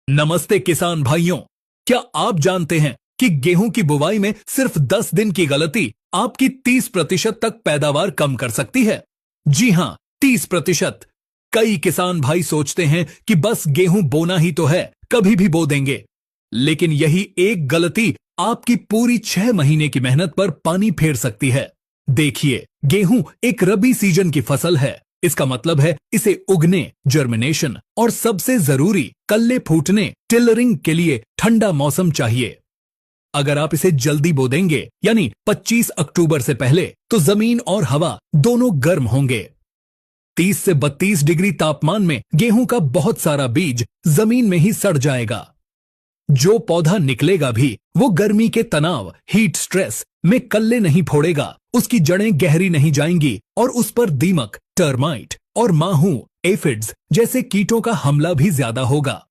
नमस्ते किसान भाइयों, क्या आप जानते हैं कि गेहूं की बुवाई में सिर्फ 10 दिन की गलती आपकी 30% तक पैदावार कम कर सकती है। जी हां, 30%। कई किसान भाई सोचते हैं कि बस गेहूं बोना ही तो है, कभी भी बो देंगे। लेकिन यही एक गलती आपकी पूरी 6 महीने की मेहनत पर पानी फेर सकती है। देखिए, गेहूं एक रबी सीजन की फसल है। इसका मतलब है इसे उगने, जर्मिनेशन और सबसे जरूरी कल्ले फूटने, टिलरिंग के लिए ठंडा मौसम चाहिए। अगर आप इसे जल्दी बो देंगे, यानी 25 अक्टूबर से पहले, तो जमीन और हवा दोनों गर्म होंगे। 30 से 32 डिग्री तापमान में गेहूं का बहुत सारा बीज जमीन में ही सड़ जाएगा। जो पौधा निकलेगा भी वो गर्मी के तनाव, हीट स्ट्रेस में कल्ले नहीं फोड़ेगा, उसकी जड़ें गहरी नहीं जाएंगी और उस पर दीमक, टर्माइट और माहू, एफिड्स जैसे कीटों का हमला भी ज्यादा होगा।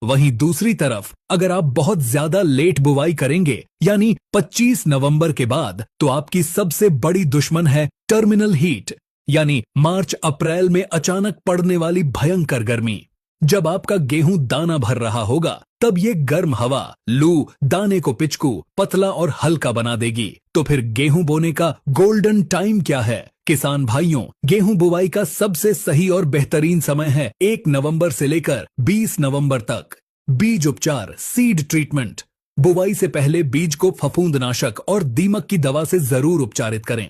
वहीं दूसरी तरफ अगर आप बहुत ज्यादा लेट बुवाई करेंगे, यानी 25 नवंबर के बाद, तो आपकी सबसे बड़ी दुश्मन है टर्मिनल हीट, यानी मार्च अप्रैल में अचानक पड़ने वाली भयंकर गर्मी। जब आपका गेहूं दाना भर रहा होगा, तब ये गर्म हवा, लू दाने को पिचकू, पतला और हल्का बना देगी। तो फिर गेहूं बोने का गोल्डन टाइम क्या है? किसान भाइयों, गेहूं बुवाई का सबसे सही और बेहतरीन समय है 1 नवंबर से लेकर 20 नवंबर तक। बीज उपचार, सीड ट्रीटमेंट। बुवाई से पहले बीज को फफूंदनाशक और दीमक की दवा से जरूर उपचारित करें।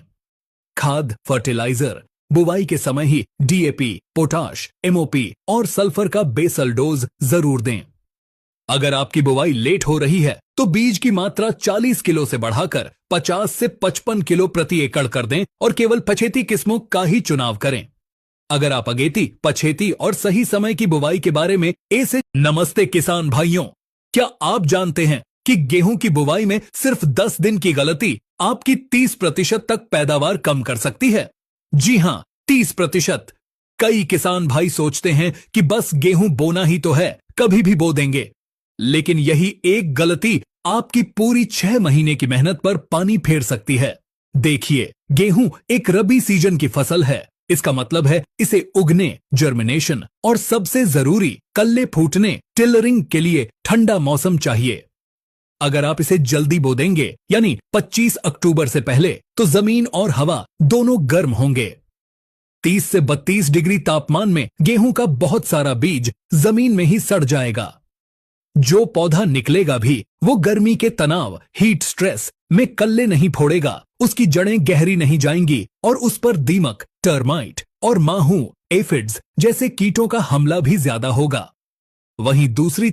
खाद, फर्टिलाइजर बुवाई के समय ही डीएपी, पोटाश, एमओपी और सल्फर का बेसल डोज जरूर दें। अगर आपकी बुवाई लेट हो रही है, तो बीज की मात्रा 40 किलो से बढ़ाकर 50 से 55 किलो प्रति एकड़ कर दें और केवल पछेती किस्मों का ही चुनाव करें। अगर आप अगेती, पछेती और सही समय की बुवाई के बारे में ऐसे नमस्ते किसान भाइयों, क्या आप जानते हैं कि गेहूं की बुवाई में सिर्फ 10 दिन की गलती आपकी 30% तक पैदावार कम कर सकती है? जी हां, 30%। कई किसान भाई सोचते हैं कि बस गेहूं बोना ही तो है, कभी भी बो देंगे। लेकिन यही एक गलती आपकी पूरी 6 महीने की मेहनत पर पानी फेर सकती है। देखिए, गेहूं एक रबी सीजन की फसल है। इसका मतलब है इसे उगने, जर्मिनेशन और सबसे जरूरी कल्ले फूटने, टिलरिंग के लिए ठंडा मौसम चाहिए। अगर आप इसे जल्दी बो देंगे, यानी 25 अक्टूबर से पहले, तो जमीन और हवा दोनों गर्म होंगे। 30 से 32 डिग्री तापमान में गेहूं का बहुत सारा बीज जमीन में ही सड़ जाएगा। जो पौधा निकलेगा भी वो गर्मी के तनाव, हीट स्ट्रेस में कल्ले नहीं फोड़ेगा, उसकी जड़ें गहरी नहीं जाएंगी और उस पर दीमक, टर्माइट और माहू, एफिड्स जैसे कीटों का हमला भी ज्यादा होगा। वहीं दूसरी